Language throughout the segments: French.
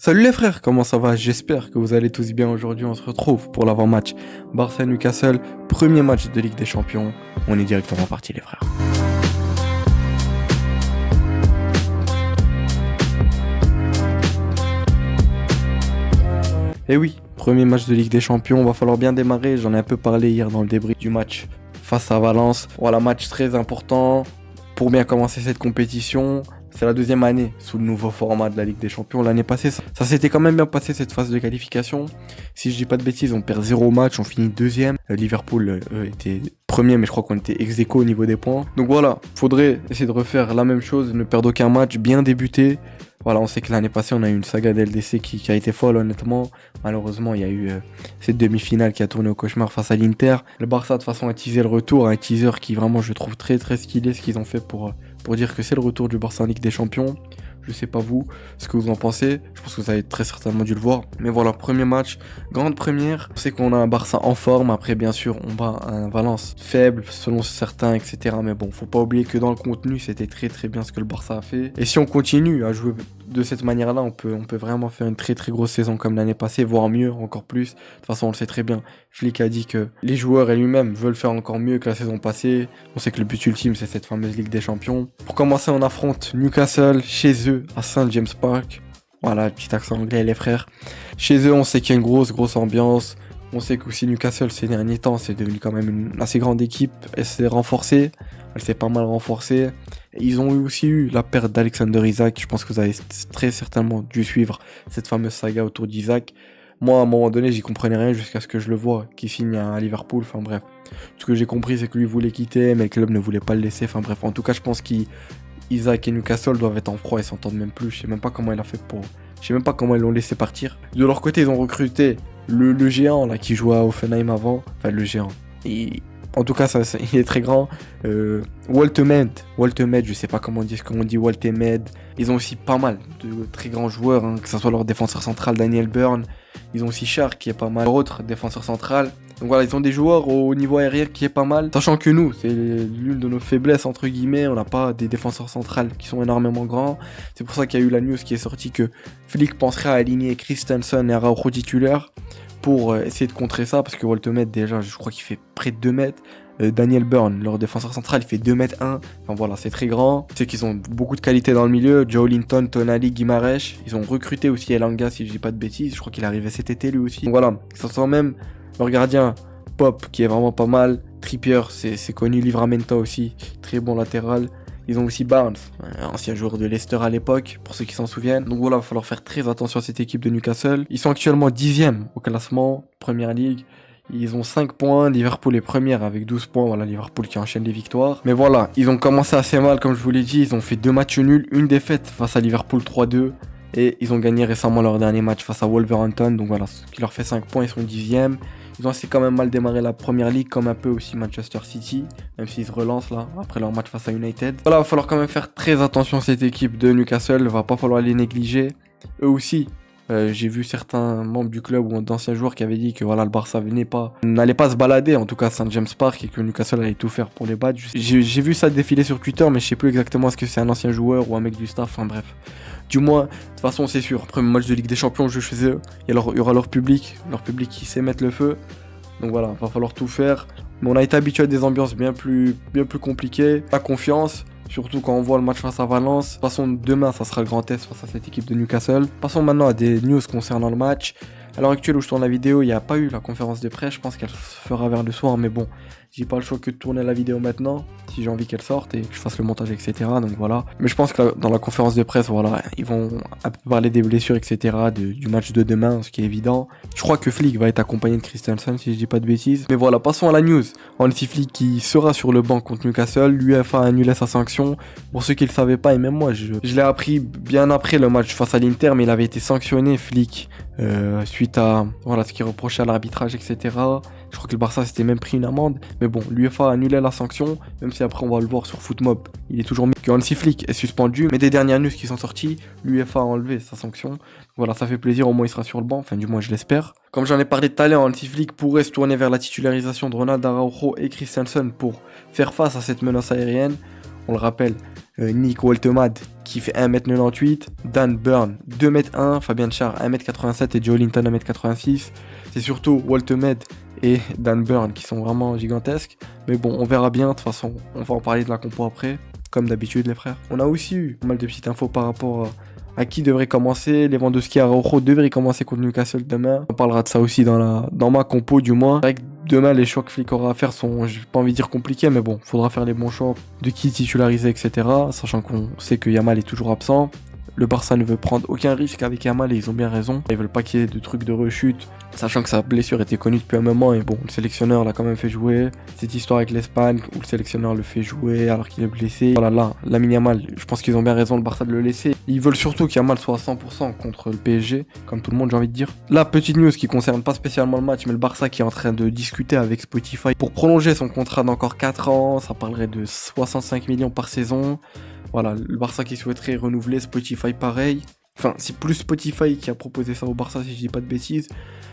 Salut les frères, comment ça va? J'espère que vous allez tous bien aujourd'hui. On se retrouve pour l'avant-match Barça-Newcastle, premier match de Ligue des Champions. On est directement parti les frères. Et oui, premier match de Ligue des Champions, va falloir bien démarrer. J'en ai un peu parlé hier dans le débrief du match face à Valence. Voilà, match très important pour bien commencer cette compétition. C'est la deuxième année sous le nouveau format de la Ligue des Champions. L'année passée, ça s'était quand même bien passé cette phase de qualification. Si je dis pas de bêtises, on perd 0 match, on finit deuxième. Liverpool était premier, mais je crois qu'on était ex-aequo au niveau des points. Donc voilà, faudrait essayer de refaire la même chose, ne perdre aucun match, bien débuter. Voilà, on sait que l'année passée, on a eu une saga d'LDC qui a été folle, honnêtement. Malheureusement, il y a eu cette demi-finale qui a tourné au cauchemar face à l'Inter. Le Barça, de toute façon, a teasé le retour, un teaser qui vraiment, je trouve très très stylé ce qu'ils ont fait pour dire que c'est le retour du Barça en Ligue des Champions. Je sais pas vous, ce que vous en pensez. Je pense que vous avez très certainement dû le voir. Mais voilà, premier match, grande première. On sait qu'on a un Barça en forme. Après, bien sûr, on bat un Valence faible, selon certains, etc. Mais bon, faut pas oublier que dans le contenu, c'était très très bien ce que le Barça a fait. Et si on continue à jouer de cette manière-là, on peut vraiment faire une très très grosse saison comme l'année passée, voire mieux, encore plus. De toute façon, on le sait très bien. Flick a dit que les joueurs et lui-même veulent faire encore mieux que la saison passée. On sait que le but ultime, c'est cette fameuse Ligue des Champions. Pour commencer, on affronte Newcastle chez eux à St. James Park. Voilà, petit accent anglais, les frères. Chez eux, on sait qu'il y a une grosse ambiance. On sait qu'aussi Newcastle, ces derniers temps, c'est devenu quand même une assez grande équipe. Elle s'est renforcée. Elle s'est pas mal renforcée. Et ils ont aussi eu la perte d'Alexander Isak. Je pense que vous avez très certainement dû suivre cette fameuse saga autour d'Isak. Moi, à un moment donné, j'y comprenais rien jusqu'à ce que je le vois, qui signe à Liverpool. Enfin bref. Ce que j'ai compris, c'est que lui voulait quitter, mais le club ne voulait pas le laisser. Enfin bref, en tout cas, je pense qu'Isaac et Newcastle doivent être en froid, ils s'entendent même plus. Je sais même pas comment il a fait pour. Je sais même pas comment ils l'ont laissé partir. De leur côté, ils ont recruté le géant là qui jouait à Offenheim avant. Enfin, le géant. En tout cas, il est très grand. Waltemed, je sais pas comment on dit Waltemed. Ils ont aussi pas mal de très grands joueurs, hein, que ce soit leur défenseur central Daniel Byrne. Ils ont aussi Shark qui est pas mal. Autre défenseur central. Donc voilà, ils ont des joueurs au niveau aérien qui est pas mal. Sachant que nous, c'est l'une de nos faiblesses, entre guillemets. On n'a pas des défenseurs centrales qui sont énormément grands. C'est pour ça qu'il y a eu la news qui est sortie que Flick penserait à aligner Christensen et Araujo titulaires pour essayer de contrer ça. Parce que Waltemed, déjà, je crois qu'il fait près de 2 mètres. Daniel Byrne, leur défenseur central, il fait 2 mètres 1. Enfin voilà, c'est très grand. C'est qu'ils ont beaucoup de qualité dans le milieu. Joe Linton, Tonali, Guimarães. Ils ont recruté aussi Elanga, si je dis pas de bêtises. Je crois qu'il est arrivé cet été lui aussi. Donc voilà, ça sent même leur gardien Pop qui est vraiment pas mal. Trippier, c'est connu. Livramento aussi, très bon latéral. Ils ont aussi Barnes, ancien joueur de Leicester à l'époque, pour ceux qui s'en souviennent. Donc voilà, il va falloir faire très attention à cette équipe de Newcastle. Ils sont actuellement 10e au classement, Première Ligue. Ils ont 5 points, Liverpool est première avec 12 points, voilà Liverpool qui enchaîne les victoires. Mais voilà, ils ont commencé assez mal comme je vous l'ai dit, ils ont fait 2 matchs nuls, une défaite face à Liverpool 3-2. Et ils ont gagné récemment leur dernier match face à Wolverhampton, donc voilà, ce qui leur fait 5 points, ils sont 10e. Ils ont assez quand même mal démarré la première ligue, comme un peu aussi Manchester City, même s'ils se relancent là, après leur match face à United. Voilà, il va falloir quand même faire très attention à cette équipe de Newcastle, il va pas falloir les négliger. Eux aussi, j'ai vu certains membres du club ou d'anciens joueurs qui avaient dit que voilà, le Barça n'allait pas se balader, en tout cas à St. James Park, et que Newcastle allait tout faire pour les battre. J'ai vu ça défiler sur Twitter, mais je sais plus exactement est-ce que c'est un ancien joueur ou un mec du staff, enfin bref. Du moins, de toute façon, c'est sûr. Après le match de Ligue des Champions, je chez eux, il y aura leur public qui sait mettre le feu. Donc voilà, va falloir tout faire. Mais on a été habitué à des ambiances bien plus compliquées. Pas confiance, surtout quand on voit le match face à Valence. De toute façon, demain, ça sera le grand test face à cette équipe de Newcastle. Passons maintenant à des news concernant le match. À l'heure actuelle où je tourne la vidéo, il n'y a pas eu la conférence de presse. Je pense qu'elle se fera vers le soir, mais bon, j'ai pas le choix que de tourner la vidéo maintenant, si j'ai envie qu'elle sorte et que je fasse le montage, etc. Donc voilà. Mais je pense que dans la conférence de presse, voilà, ils vont un peu parler des blessures, etc. Du match de demain, ce qui est évident. Je crois que Flick va être accompagné de Christensen, si je dis pas de bêtises. Mais voilà, passons à la news. Hansi Flick qui sera sur le banc contre Newcastle. L'UEFA a annulé sa sanction. Pour ceux qui le savaient pas, et même moi, je l'ai appris bien après le match face à l'Inter, mais il avait été sanctionné, Flick, suite à voilà, ce qu'il reprochait à l'arbitrage, etc. Je crois que le Barça s'était même pris une amende. Mais bon, l'UEFA a annulé la sanction, même si après on va le voir sur Footmob. Il est toujours mis que Hansi Flick est suspendu. Mais des dernières news qui sont sorties, l'UEFA a enlevé sa sanction. Voilà, ça fait plaisir, au moins il sera sur le banc. Enfin, du moins, je l'espère. Comme j'en ai parlé tout à l'heure, Hansi Flick pourrait se tourner vers la titularisation de Ronald Araujo et Christensen pour faire face à cette menace aérienne. On le rappelle, Nick Woltemade qui fait 1m98, Dan Burn 2m1, Fabien Schär 1m87 et Joe Linton 1m86. C'est surtout Woltemade et Dan Burn qui sont vraiment gigantesques. Mais bon, on verra bien, de toute façon, on va en parler de la compo après, comme d'habitude les frères. On a aussi eu pas mal de petites infos par rapport à qui devrait commencer. Lewandowski et Araujo devraient commencer contre Newcastle demain. On parlera de ça aussi dans ma compo du moins. C'est vrai que demain, les choix que Flick aura à faire sont, j'ai pas envie de dire compliqués, mais bon, faudra faire les bons choix de qui titulariser, etc. Sachant qu'on sait que Yamal est toujours absent. Le Barça ne veut prendre aucun risque avec Yamal et ils ont bien raison. Ils veulent pas qu'il y ait de trucs de rechute, sachant que sa blessure était connue depuis un moment et bon, le sélectionneur l'a quand même fait jouer. Cette histoire avec l'Espagne où le sélectionneur le fait jouer alors qu'il est blessé. Voilà, là, Lamine Yamal, je pense qu'ils ont bien raison, le Barça, de le laisser. Ils veulent surtout qu'Yamal soit à 100% contre le PSG, comme tout le monde, j'ai envie de dire. La petite news qui concerne pas spécialement le match, mais le Barça qui est en train de discuter avec Spotify pour prolonger son contrat d'encore 4 ans. Ça parlerait de 65 millions par saison. Voilà, le Barça qui souhaiterait renouveler, Spotify pareil. Enfin, c'est plus Spotify qui a proposé ça au Barça si je dis pas de bêtises.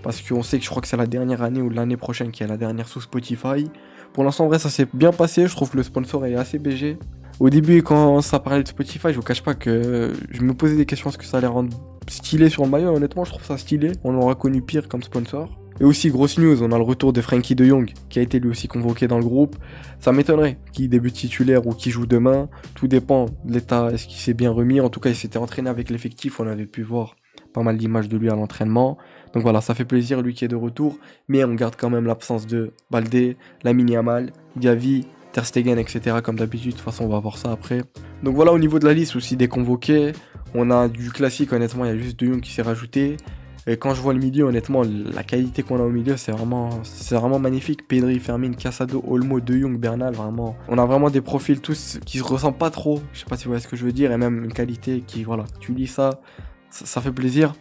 Parce qu'on sait que je crois que c'est la dernière année ou l'année prochaine qui est la dernière sous Spotify. Pour l'instant, en vrai, ça s'est bien passé. Je trouve que le sponsor est assez BG. Au début, quand ça parlait de Spotify, je vous cache pas que je me posais des questions, est-ce que ça allait rendre stylé sur le maillot. Honnêtement, je trouve ça stylé. On aura connu pire comme sponsor. Et aussi, grosse news, on a le retour de Frenkie de Jong, qui a été lui aussi convoqué dans le groupe. Ça m'étonnerait qu'il débute titulaire ou qu'il joue demain. Tout dépend de l'état, est-ce qu'il s'est bien remis. En tout cas, il s'était entraîné avec l'effectif, on avait pu voir pas mal d'images de lui à l'entraînement. Donc voilà, ça fait plaisir, lui qui est de retour. Mais on garde quand même l'absence de Baldé, Lamine Yamal, Gavi, Ter Stegen, etc. Comme d'habitude, de toute façon, on va voir ça après. Donc voilà, au niveau de la liste aussi des convoqués, on a du classique, honnêtement, il y a juste De Jong qui s'est rajouté. Et quand je vois le milieu, honnêtement, la qualité qu'on a au milieu, c'est vraiment magnifique. Pedri, Fermin, Casado, Olmo, De Jong, Bernal, vraiment. On a vraiment des profils tous qui se ressemblent pas trop. Je sais pas si vous voyez ce que je veux dire. Et même une qualité qui, voilà, tu lis ça fait plaisir.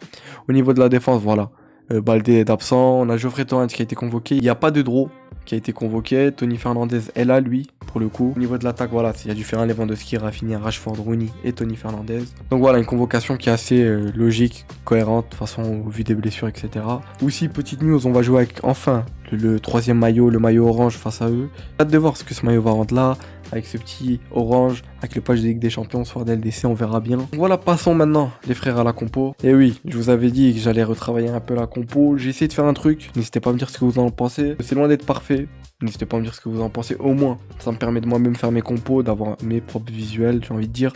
Au niveau de la défense, voilà. Baldé est absent. On a Geoffrey Torrens qui a été convoqué. Il n'y a pas de Draw qui a été convoqué. Tony Fernandez est là, lui, pour le coup. Au niveau de l'attaque, voilà, il y a du Ferran, Lewandowski, Rafinha, Rashford, Rooney et Tony Fernandez. Donc voilà, une convocation qui est assez logique, cohérente, de toute façon, au vu des blessures, etc. Aussi, petite news, on va jouer avec, enfin, le troisième maillot, le maillot orange face à eux. Hâte de voir ce que ce maillot va rendre là, avec ce petit orange, avec le page de Ligue des Champions, soir d'LDC, on verra bien. Donc voilà, passons maintenant, les frères, à la compo. Et oui, je vous avais dit que j'allais retravailler un peu la compo. J'ai essayé de faire un truc, n'hésitez pas à me dire ce que vous en pensez. C'est loin d'être parfait, n'hésitez pas à me dire ce que vous en pensez. Au moins, ça me permet de moi-même faire mes compos, d'avoir mes propres visuels, j'ai envie de dire.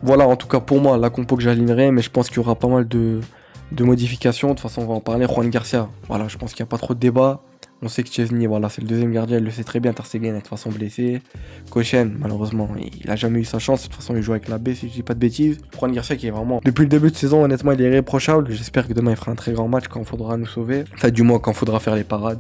Voilà, en tout cas pour moi, la compo que j'alignerai, mais je pense qu'il y aura pas mal de modifications. De toute façon, on va en parler. Juan Garcia, voilà, je pense qu'il n'y a pas trop de débat. On sait que Chesney, voilà, c'est le deuxième gardien, il le sait très bien. Ter Stegen est de toute façon blessé. Kochen, malheureusement, il a jamais eu sa chance. De toute façon, il joue avec la B, si je dis pas de bêtises. Juan Garcia qui est vraiment, depuis le début de saison, honnêtement, il est irréprochable. J'espère que demain, il fera un très grand match quand il faudra nous sauver. Enfin, du moins, quand il faudra faire les parades.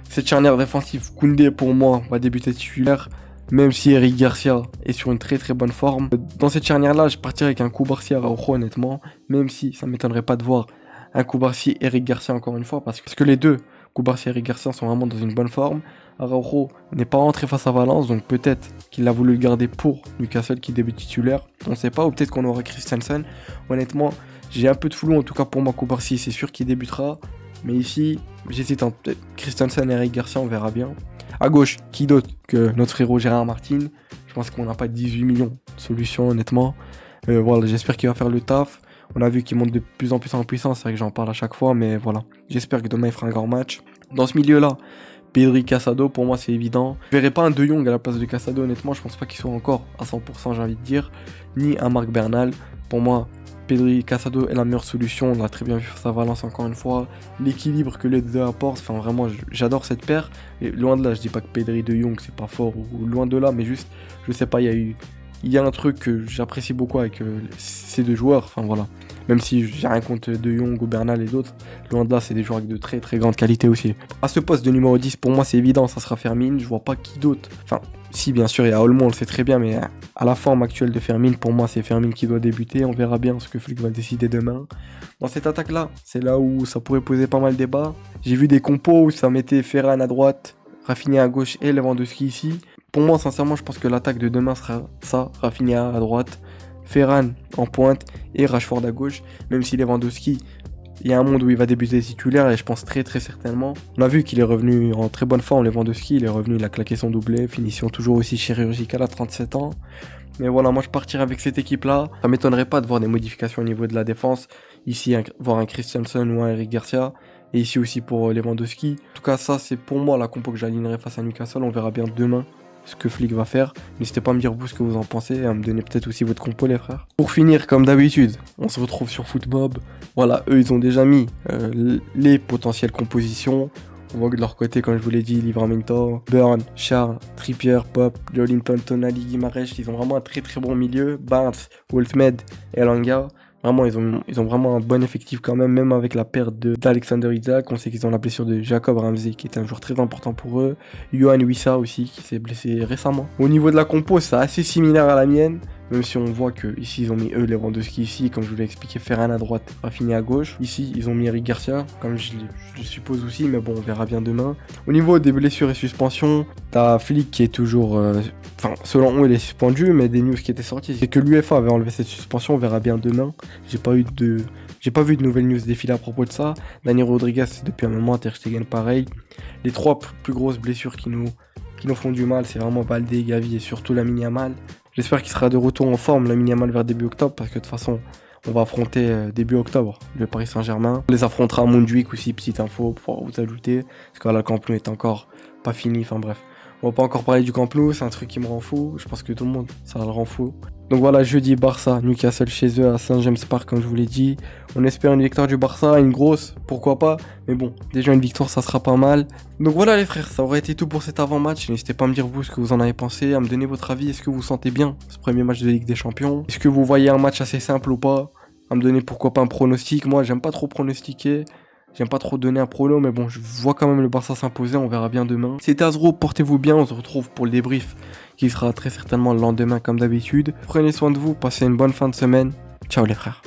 Cette charnière défensive, Koundé, pour moi, va débuter titulaire. Même si Eric Garcia est sur une très très bonne forme. Dans cette charnière-là, je partirai avec un Koubarsi Araujo, honnêtement. Même si ça m'étonnerait pas de voir un Koubarsi Eric Garcia encore une fois. Parce que les deux, Koubarsi et Eric Garcia, sont vraiment dans une bonne forme. Araujo n'est pas rentré face à Valence, donc peut-être qu'il a voulu le garder pour Newcastle qui débute titulaire. On sait pas, ou peut-être qu'on aura Christensen. Honnêtement, j'ai un peu de flou, en tout cas pour moi, Koubarsi, c'est sûr qu'il débutera. Mais ici, j'hésite entre peut-être Christensen et Eric Garcia, on verra bien. À gauche, qui d'autre que notre frérot Gérard Martin. Je pense qu'on n'a pas 18 millions de solutions, honnêtement. Voilà, j'espère qu'il va faire le taf. On a vu qu'il monte de plus en plus en puissance, c'est vrai que j'en parle à chaque fois, mais voilà. J'espère que demain il fera un grand match. Dans ce milieu-là, Pedri, Casado, pour moi c'est évident. Je verrai pas un De Jong à la place de Casado, honnêtement, je pense pas qu'il soit encore à 100%, j'ai envie de dire. Ni un Marc Bernal. Pour moi, Pedri, Casado est la meilleure solution. On l'a très bien vu face à Valence encore une fois. L'équilibre que les deux apportent, enfin vraiment, j'adore cette paire. Et loin de là, je dis pas que Pedri De Jong c'est pas fort ou loin de là, mais juste, je sais pas, il y a un truc que j'apprécie beaucoup avec ces deux joueurs. Enfin voilà. Même si j'ai rien contre De Jong ou Bernal et d'autres, loin de là, c'est des joueurs avec de très très grande qualité aussi. À ce poste de numéro 10, pour moi, c'est évident, ça sera Fermin. Je vois pas qui d'autre. Enfin, si, bien sûr, il y a Olmo, on le sait très bien, mais à la forme actuelle de Fermin, pour moi, c'est Fermin qui doit débuter. On verra bien ce que Flick va décider demain. Dans cette attaque-là, c'est là où ça pourrait poser pas mal de débats. J'ai vu des compos où ça mettait Ferran à droite, Rafinha à gauche et Lewandowski ici. Pour moi, sincèrement, je pense que l'attaque de demain sera ça, Rafinha à droite, Ferran en pointe et Rashford à gauche, même si Lewandowski, il y a un monde où il va débuter titulaire et je pense très très certainement. On a vu qu'il est revenu en très bonne forme, Lewandowski, il est revenu, il a claqué son doublé, finition toujours aussi chirurgicale à 37 ans. Mais voilà, moi je partirai avec cette équipe-là. Ça m'étonnerait pas de voir des modifications au niveau de la défense. Ici, voir un Christensen ou un Eric Garcia. Et ici aussi pour Lewandowski. En tout cas, ça c'est pour moi la compo que j'alignerai face à Newcastle. On verra bien demain ce que Flick va faire. N'hésitez pas à me dire vous ce que vous en pensez et à me donner peut-être aussi votre compo les frères. Pour finir, comme d'habitude, on se retrouve sur Footmob. Voilà, eux ils ont déjà mis les potentielles compositions. On voit que de leur côté, comme je vous l'ai dit, Livramento, Burn, Charles, Trippier, Pop, Joelinton, Tonali, Guimaraes, ils ont vraiment un très très bon milieu. Barnes, Wolfmed et Elanga. Vraiment, ils ont vraiment un bon effectif quand même avec la perte d'Alexander Isak. On sait qu'ils ont la blessure de Jacob Ramsey, qui est un joueur très important pour eux. Yohan Wissa aussi, qui s'est blessé récemment. Au niveau de la compo, c'est assez similaire à la mienne. Même si on voit que ici ils ont mis Lewandowski ici, comme je vous l'ai expliqué, Ferran à droite, Rafinha à gauche. Ici ils ont mis Eric Garcia, comme je le suppose aussi, mais bon on verra bien demain. Au niveau des blessures et suspensions, t'as Flick qui est toujours, selon eux il est suspendu, mais des news qui étaient sorties, c'est que l'UEFA avait enlevé cette suspension, on verra bien demain. J'ai pas vu de nouvelles news défiler à propos de ça. Dani Rodriguez depuis un moment, Ter Stegen pareil. Les trois plus grosses blessures qui nous font du mal, c'est vraiment Balde, Gavi et surtout Lamine Yamal. J'espère qu'il sera de retour en forme, Lamine Yamal, vers début octobre, parce que de toute façon, on va affronter début octobre le Paris Saint-Germain. On les affrontera à Montjuic aussi, petite info pour vous ajouter, parce que là, le Camp Nou est encore pas fini, enfin bref. On va pas encore parler du Camp Nou, c'est un truc qui me rend fou, je pense que tout le monde, ça le rend fou. Donc voilà, jeudi, Barça, Newcastle chez eux à Saint James Park, comme je vous l'ai dit. On espère une victoire du Barça, une grosse, pourquoi pas. Mais bon, déjà une victoire, ça sera pas mal. Donc voilà les frères, ça aurait été tout pour cet avant-match. N'hésitez pas à me dire vous ce que vous en avez pensé, à me donner votre avis. Est-ce que vous sentez bien ce premier match de Ligue des Champions? Est-ce que vous voyez un match assez simple ou pas? À me donner pourquoi pas un pronostic. Moi, j'aime pas trop pronostiquer. J'aime pas trop donner un prono, mais bon, je vois quand même le Barça s'imposer, on verra bien demain. C'était Azro, portez-vous bien, on se retrouve pour le débrief qui sera très certainement le lendemain comme d'habitude. Prenez soin de vous, passez une bonne fin de semaine. Ciao les frères.